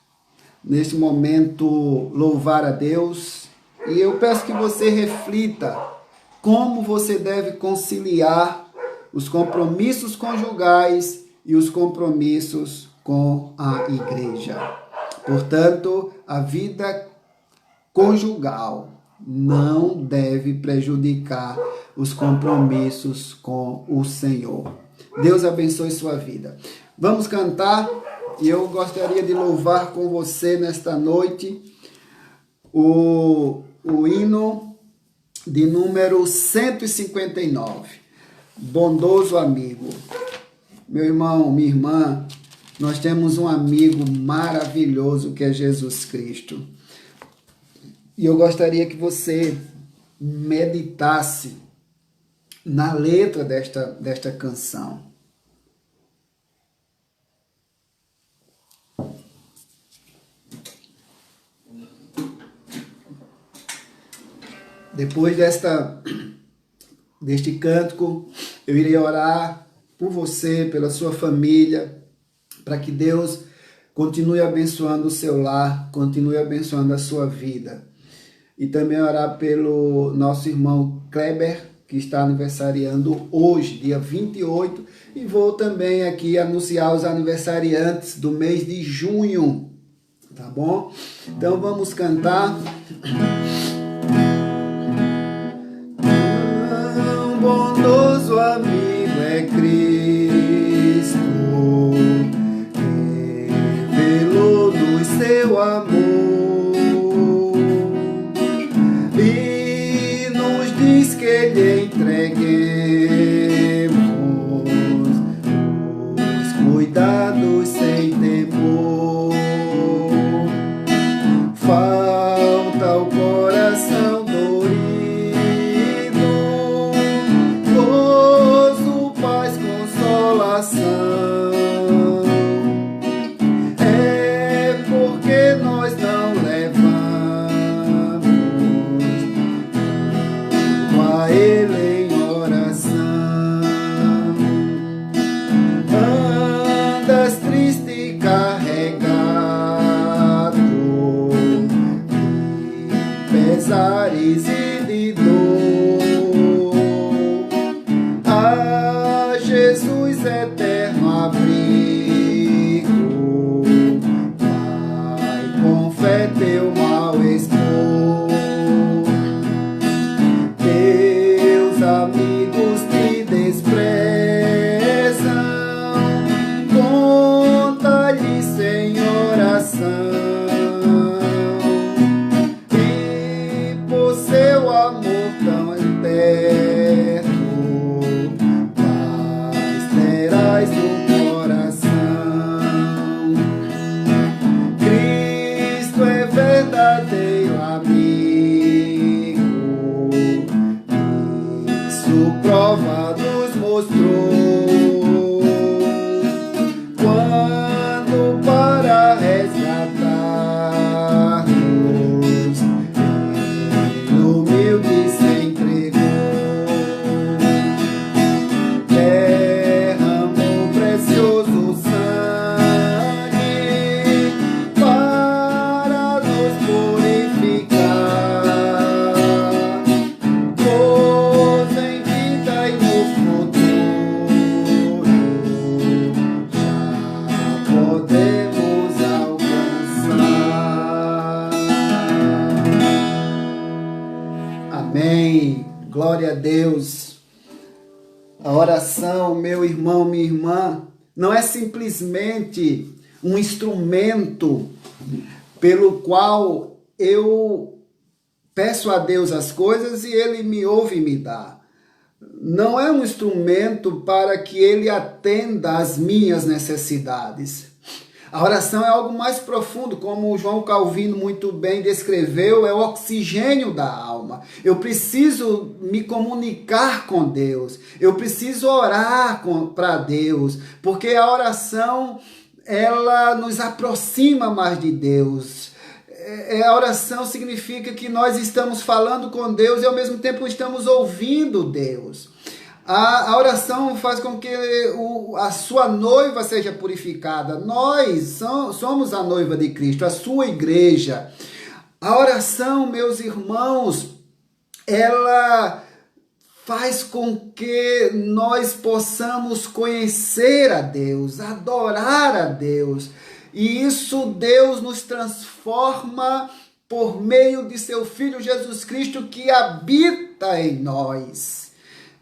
neste momento, louvar a Deus. E eu peço que você reflita como você deve conciliar os compromissos conjugais e os compromissos com a igreja. Portanto, a vida conjugal não deve prejudicar os compromissos com o Senhor. Deus abençoe sua vida. Vamos cantar e eu gostaria de louvar com você nesta noite o hino de número 159. Bondoso amigo. Meu irmão, minha irmã, nós temos um amigo maravilhoso que é Jesus Cristo. E eu gostaria que você meditasse na letra desta canção. Depois deste cântico, eu irei orar por você, pela sua família, para que Deus continue abençoando o seu lar, continue abençoando a sua vida. E também orar pelo nosso irmão Kleber, que está aniversariando hoje, dia 28. E vou também aqui anunciar os aniversariantes do mês de junho, tá bom? Então vamos cantar. Tão bondoso amigo é Cristo, revelou-nos seu amor. Ele entreguemos os cuidados sem temor. Falta o coração dorido, gozo, paz, consolação. É porque nós não levamos a Ele em oração. Andas triste e carregado de pesares e de dor. A Jesus eterno abrigo, Pai, com fé teu mal expor. Amigos te desprezam, conta-lhes sem oração, e por seu amor tão eterno, paz terás no coração. Cristo é verdadeiro amigo, prova nos mostrou, quando para resgatar-nos, Ele humilde se entregou, derramou precioso sangue para nos purificar. Amém. Glória a Deus. A oração, meu irmão, minha irmã, não é simplesmente um instrumento pelo qual eu peço a Deus as coisas e Ele me ouve e me dá. Não é um instrumento para que Ele atenda às minhas necessidades. A oração é algo mais profundo, como o João Calvino muito bem descreveu, é o oxigênio da alma. Eu preciso me comunicar com Deus, eu preciso orar para Deus, porque a oração, ela nos aproxima mais de Deus. A oração significa que nós estamos falando com Deus e ao mesmo tempo estamos ouvindo Deus. A oração faz com que a sua noiva seja purificada. Nós somos a noiva de Cristo, a sua igreja. A oração, meus irmãos, ela faz com que nós possamos conhecer a Deus, adorar a Deus. E isso Deus nos transforma por meio de seu Filho Jesus Cristo que habita em nós.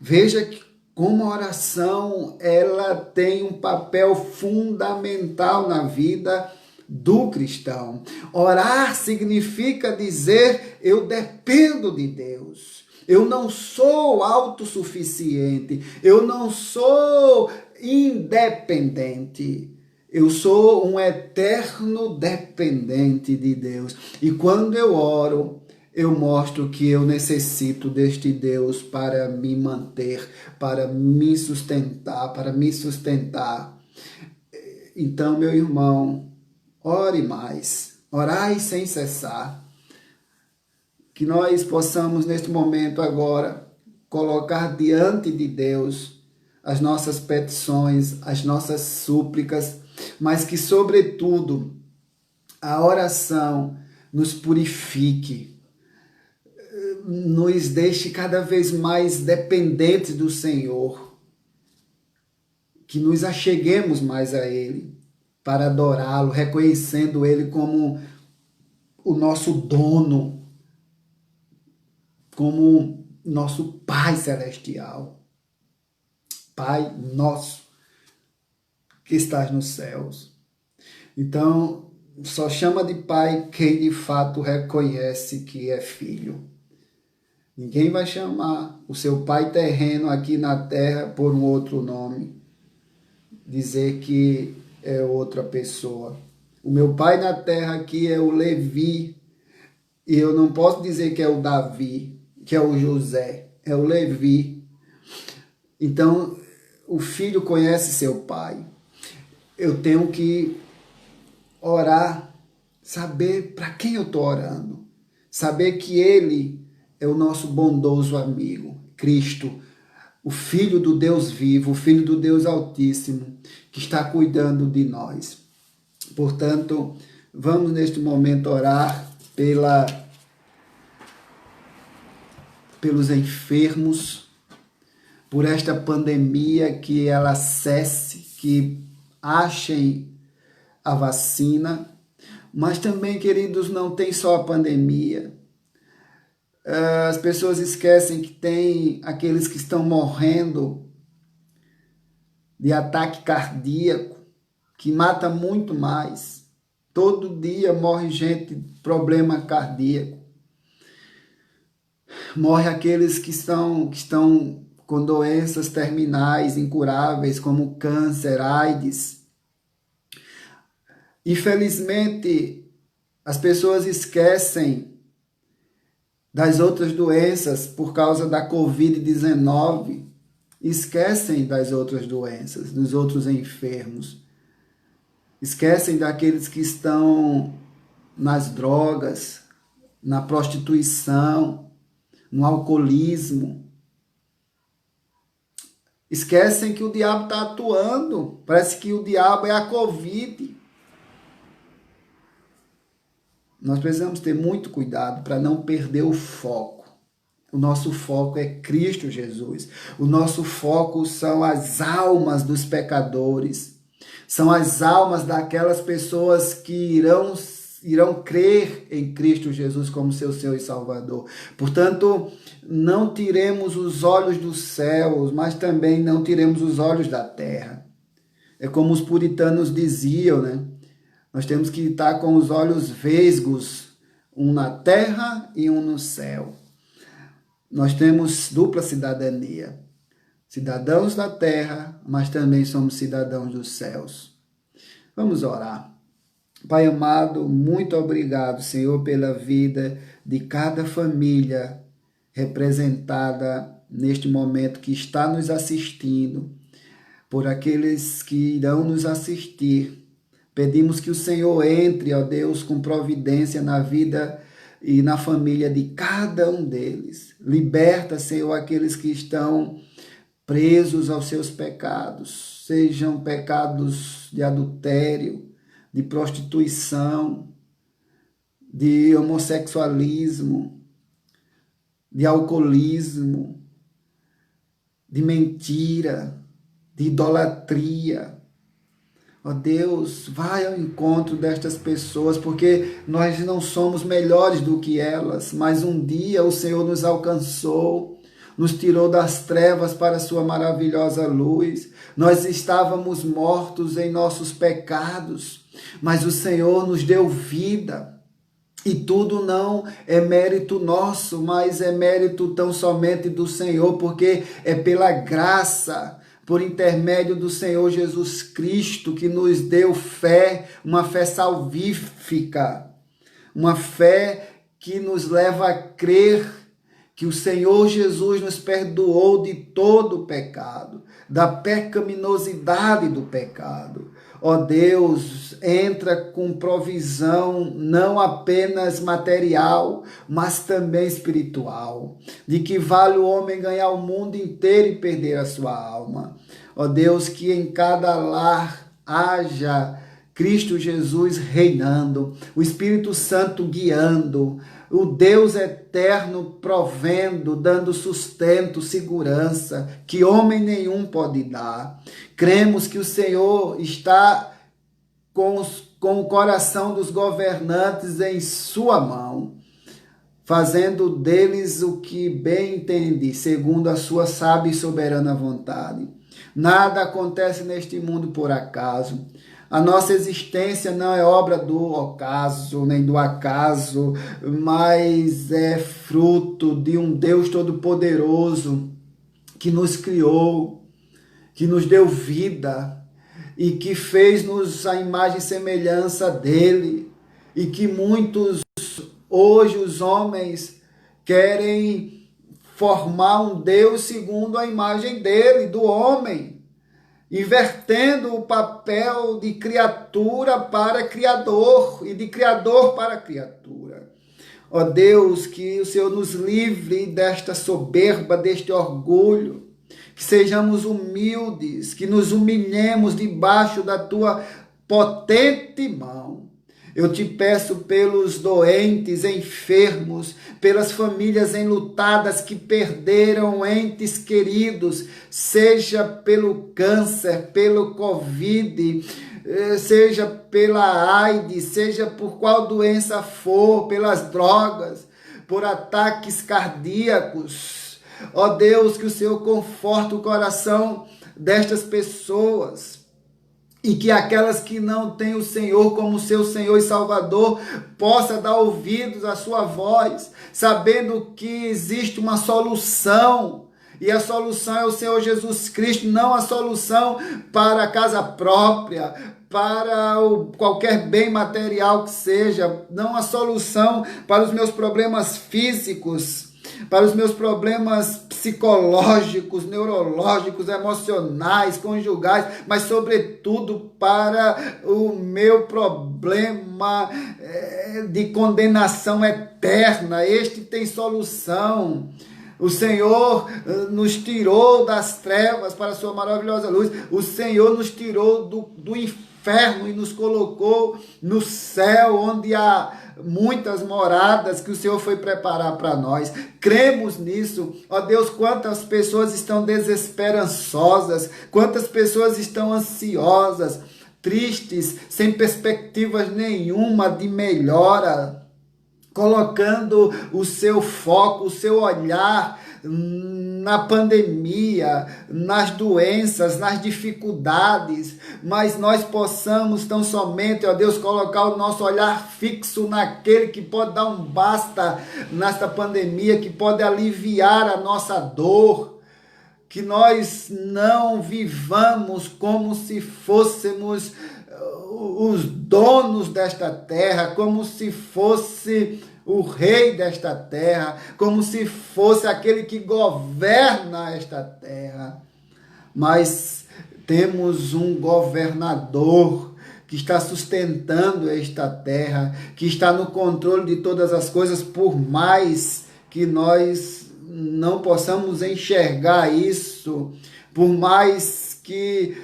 Veja como a oração ela tem um papel fundamental na vida do cristão. Orar significa dizer: eu dependo de Deus. Eu não sou autossuficiente. Eu não sou independente. Eu sou um eterno dependente de Deus. E quando eu oro, eu mostro que eu necessito deste Deus para me manter, para me sustentar, Então, meu irmão, ore mais, orai sem cessar. Que nós possamos, neste momento agora, colocar diante de Deus as nossas petições, as nossas súplicas, mas que, sobretudo, a oração nos purifique, nos deixe cada vez mais dependentes do Senhor, que nos acheguemos mais a Ele para adorá-lo, reconhecendo Ele como o nosso dono, como nosso Pai Celestial. Pai nosso que estás nos céus. Então, só chama de Pai quem de fato reconhece que é filho. Ninguém vai chamar o seu pai terreno aqui na terra por um outro nome, dizer que é outra pessoa. O meu pai na terra aqui é o Levi, e eu não posso dizer que é o Davi, que é o José, é o Levi. Então, o filho conhece seu pai. Eu tenho que orar, saber para quem eu estou orando, saber que Ele é o nosso bondoso amigo, Cristo, o Filho do Deus vivo, o Filho do Deus Altíssimo, que está cuidando de nós. Portanto, vamos neste momento orar pelos enfermos, por esta pandemia, que ela cesse, que achem a vacina. Mas também, queridos, não tem só a pandemia. As pessoas esquecem que tem aqueles que estão morrendo de ataque cardíaco, que mata muito mais. Todo dia morre gente de problema cardíaco. Morre aqueles que estão com doenças terminais, incuráveis, como câncer, AIDS. Infelizmente, as pessoas esquecem das outras doenças por causa da Covid-19, esquecem das outras doenças, dos outros enfermos, esquecem daqueles que estão nas drogas, na prostituição, no alcoolismo. Esquecem que o diabo está atuando, parece que o diabo é a Covid. Nós precisamos ter muito cuidado para não perder o foco. O nosso foco é Cristo Jesus. O nosso foco são as almas dos pecadores. São as almas daquelas pessoas que irão crer em Cristo Jesus como seu Senhor e Salvador. Portanto, não tiremos os olhos dos céus, mas também não tiremos os olhos da terra. É como os puritanos diziam, né? Nós temos que estar com os olhos vesgos, um na terra e um no céu. Nós temos dupla cidadania, cidadãos da terra, mas também somos cidadãos dos céus. Vamos orar. Pai amado, muito obrigado, Senhor, pela vida de cada família representada neste momento que está nos assistindo, por aqueles que irão nos assistir. Pedimos que o Senhor entre, ó Deus, com providência na vida e na família de cada um deles. Liberta, Senhor, aqueles que estão presos aos seus pecados, sejam pecados de adultério, de prostituição, de homossexualismo, de alcoolismo, de mentira, de idolatria. Ó Deus, vai ao encontro destas pessoas, porque nós não somos melhores do que elas, mas um dia o Senhor nos alcançou, nos tirou das trevas para a sua maravilhosa luz. Nós estávamos mortos em nossos pecados, mas o Senhor nos deu vida. E tudo não é mérito nosso, mas é mérito tão somente do Senhor, porque é pela graça, por intermédio do Senhor Jesus Cristo, que nos deu fé, uma fé salvífica, uma fé que nos leva a crer que o Senhor Jesus nos perdoou de todo o pecado, da pecaminosidade do pecado. Ó Deus, entra com provisão não apenas material, mas também espiritual. De que vale o homem ganhar o mundo inteiro e perder a sua alma. Ó Deus, que em cada lar haja Cristo Jesus reinando, o Espírito Santo guiando, o Deus eterno provendo, dando sustento, segurança, que homem nenhum pode dar. Cremos que o Senhor está com o coração dos governantes em sua mão, fazendo deles o que bem entende, segundo a sua sábia e soberana vontade. Nada acontece neste mundo por acaso. A nossa existência não é obra do ocaso, nem do acaso, mas é fruto de um Deus Todo-Poderoso que nos criou, que nos deu vida e que fez-nos a imagem e semelhança dele. E que muitos, hoje, os homens querem formar um Deus segundo a imagem dele, do homem, invertendo o papel de criatura para criador e de criador para criatura. Ó Deus, que o Senhor nos livre desta soberba, deste orgulho, que sejamos humildes, que nos humilhemos debaixo da tua potente mão. Eu te peço pelos doentes, enfermos, pelas famílias enlutadas que perderam entes queridos, seja pelo câncer, pelo Covid, seja pela AIDS, seja por qual doença for, pelas drogas, por ataques cardíacos. Ó Deus, que o Senhor conforte o coração destas pessoas. E que aquelas que não têm o Senhor como seu Senhor e Salvador possa dar ouvidos à sua voz, sabendo que existe uma solução. E a solução é o Senhor Jesus Cristo, não a solução para a casa própria, para qualquer bem material que seja, não a solução para os meus problemas físicos, para os meus problemas psicológicos, neurológicos, emocionais, conjugais, mas sobretudo para o meu problema de condenação eterna. Este tem solução. O Senhor nos tirou das trevas para a sua maravilhosa luz. O Senhor nos tirou do inferno e nos colocou no céu, onde há muitas moradas que o Senhor foi preparar para nós. Cremos nisso. Ó Deus, quantas pessoas estão desesperançosas, quantas pessoas estão ansiosas, tristes, sem perspectivas nenhuma de melhora, colocando o seu foco, o seu olhar na pandemia, nas doenças, nas dificuldades, mas nós possamos tão somente, ó Deus, colocar o nosso olhar fixo naquele que pode dar um basta nesta pandemia, que pode aliviar a nossa dor, que nós não vivamos como se fôssemos os donos desta terra, como se fosse o rei desta terra, como se fosse aquele que governa esta terra. Mas temos um governador que está sustentando esta terra, que está no controle de todas as coisas, por mais que nós não possamos enxergar isso, por mais que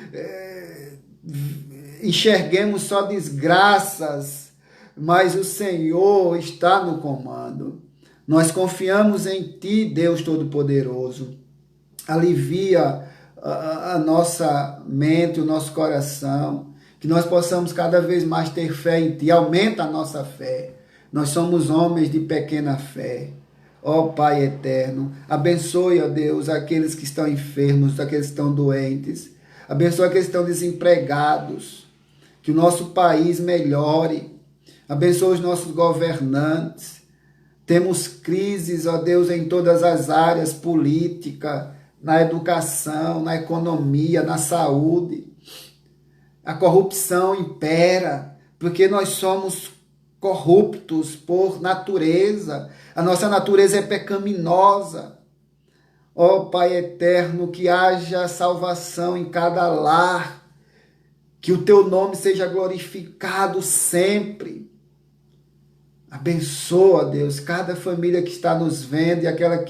enxerguemos só desgraças, mas o Senhor está no comando. Nós confiamos em Ti, Deus Todo-Poderoso. Alivia a nossa mente, o nosso coração, que nós possamos cada vez mais ter fé em Ti. Aumenta a nossa fé. Nós somos homens de pequena fé. Ó Pai eterno, abençoe, ó Deus, aqueles que estão enfermos, aqueles que estão doentes. Abençoe aqueles que estão desempregados. Que o nosso país melhore. Abençoe os nossos governantes. Temos crises, ó Deus, em todas as áreas, política, na educação, na economia, na saúde. A corrupção impera, porque nós somos corruptos por natureza. A nossa natureza é pecaminosa. Ó Pai eterno, que haja salvação em cada lar, que o Teu nome seja glorificado sempre. Abençoa, Deus, cada família que está nos vendo e aquelas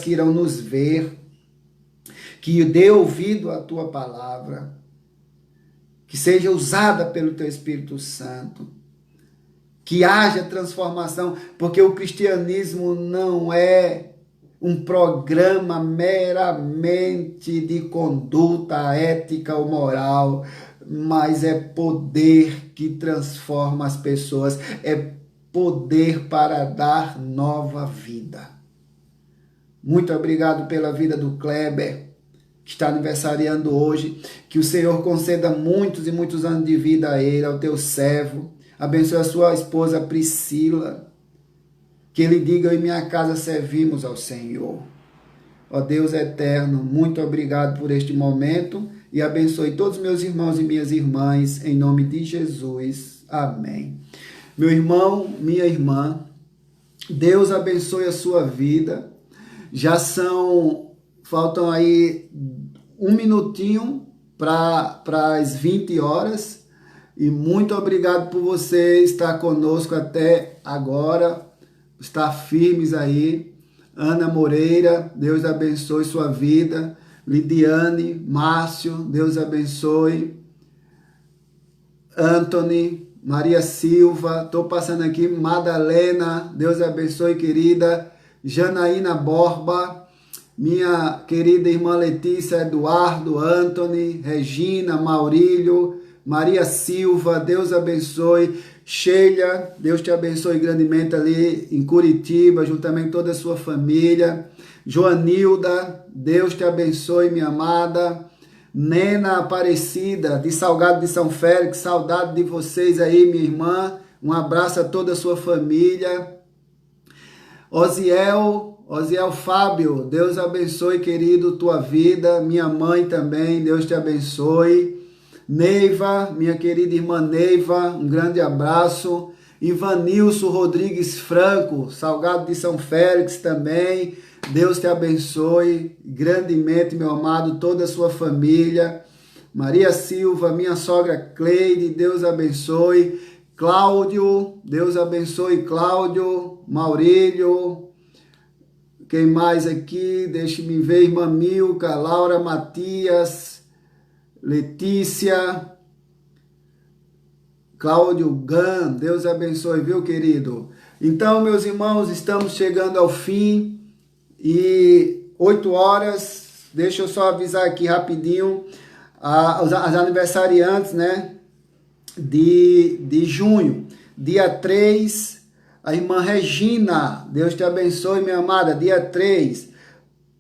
que irão nos ver. Que dê ouvido à Tua palavra. Que seja usada pelo Teu Espírito Santo. Que haja transformação, porque o cristianismo não é um programa meramente de conduta ética ou moral, mas é poder que transforma as pessoas, é poder para dar nova vida. Muito obrigado pela vida do Kleber, que está aniversariando hoje. Que o Senhor conceda muitos e muitos anos de vida a ele, ao Teu servo. Abençoe a sua esposa Priscila. Que ele diga: eu e minha casa servimos ao Senhor. Ó Deus eterno, muito obrigado por este momento e abençoe todos os meus irmãos e minhas irmãs, em nome de Jesus. Amém. Meu irmão, minha irmã, Deus abençoe a sua vida. Faltam aí 1 minutinho para as 20 horas. E muito obrigado por você estar conosco até agora, estar firmes aí. Ana Moreira, Deus abençoe sua vida. Lidiane, Márcio, Deus abençoe. Anthony, Maria Silva, estou passando aqui. Madalena, Deus abençoe, querida. Janaína Borba, minha querida irmã Letícia, Eduardo, Anthony, Regina, Maurílio, Maria Silva, Deus abençoe. Sheila, Deus te abençoe grandemente ali em Curitiba, juntamente com toda a sua família. Joanilda, Deus te abençoe, minha amada. Nena Aparecida, de Salgado de São Félix, saudade de vocês aí, minha irmã. Um abraço a toda a sua família. Osiel Fábio, Deus abençoe, querido, tua vida. Minha mãe também, Deus te abençoe. Neiva, minha querida irmã Neiva, um grande abraço. Ivanilson Rodrigues Franco, Salgado de São Félix também, Deus te abençoe grandemente, meu amado, toda a sua família. Maria Silva, minha sogra Cleide, Deus abençoe. Cláudio, Deus abençoe, Cláudio. Maurílio, quem mais aqui? Deixe-me ver, irmã Milka, Laura Matias, Letícia, Cláudio Gan, Deus abençoe, viu, querido? Então, meus irmãos, estamos chegando ao fim e 8 horas, deixa eu só avisar aqui rapidinho, as aniversariantes, né, de junho. Dia 3, a irmã Regina, Deus te abençoe, minha amada, dia 3.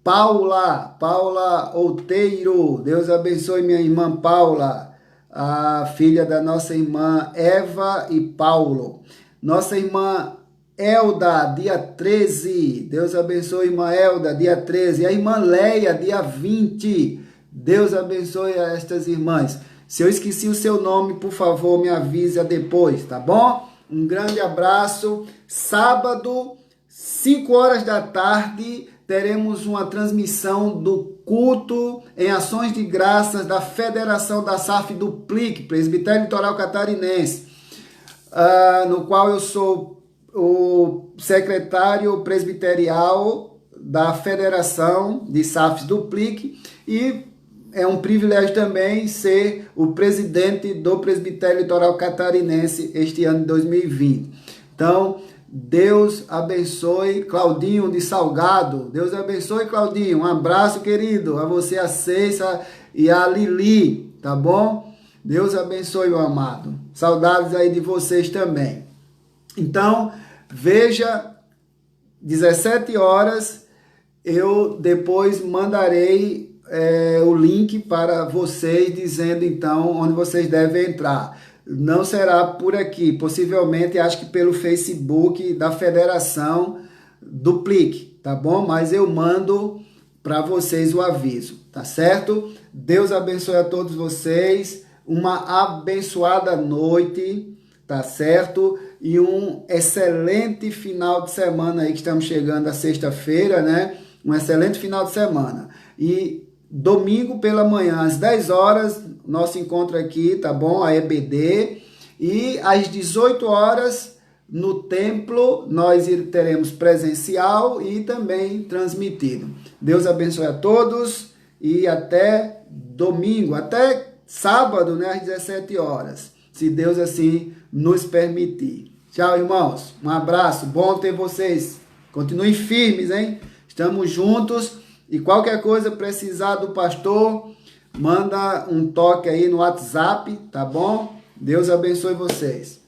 Paula Outeiro, Deus abençoe minha irmã Paula, a filha da nossa irmã Eva e Paulo. Nossa irmã Elda, dia 13, Deus abençoe irmã Elda, dia 13. A irmã Leia, dia 20, Deus abençoe a estas irmãs. Se eu esqueci o seu nome, por favor, me avisa depois, tá bom? Um grande abraço. Sábado, 5 horas da tarde, teremos uma transmissão do culto em ações de graças da Federação da SAF do PLIC, Presbitério Litoral Catarinense, no qual eu sou o secretário presbiterial da Federação de SAFs do PLIC e é um privilégio também ser o presidente do Presbitério Litoral Catarinense este ano de 2020. Então, Deus abençoe Claudinho de Salgado. Deus abençoe, Claudinho. Um abraço, querido. A você, a Ceissa e a Lili, tá bom? Deus abençoe, meu amado. Saudades aí de vocês também. Então, veja, 17 horas, eu depois mandarei o link para vocês, dizendo então onde vocês devem entrar. Não será por aqui, possivelmente acho que pelo Facebook da Federação do PLIC, tá bom? Mas eu mando para vocês o aviso, tá certo? Deus abençoe a todos vocês, uma abençoada noite, tá certo? E um excelente final de semana aí, que estamos chegando à sexta-feira, né? Um excelente final de semana. E domingo pela manhã, às 10 horas, nosso encontro aqui, tá bom? A EBD. E às 18 horas, no templo, nós teremos presencial e também transmitido. Deus abençoe a todos e até domingo, até sábado, né, às 17 horas, se Deus assim nos permitir. Tchau, irmãos. Um abraço. Bom ter vocês. Continuem firmes, hein? Estamos juntos. E qualquer coisa precisar do pastor, manda um toque aí no WhatsApp, tá bom? Deus abençoe vocês.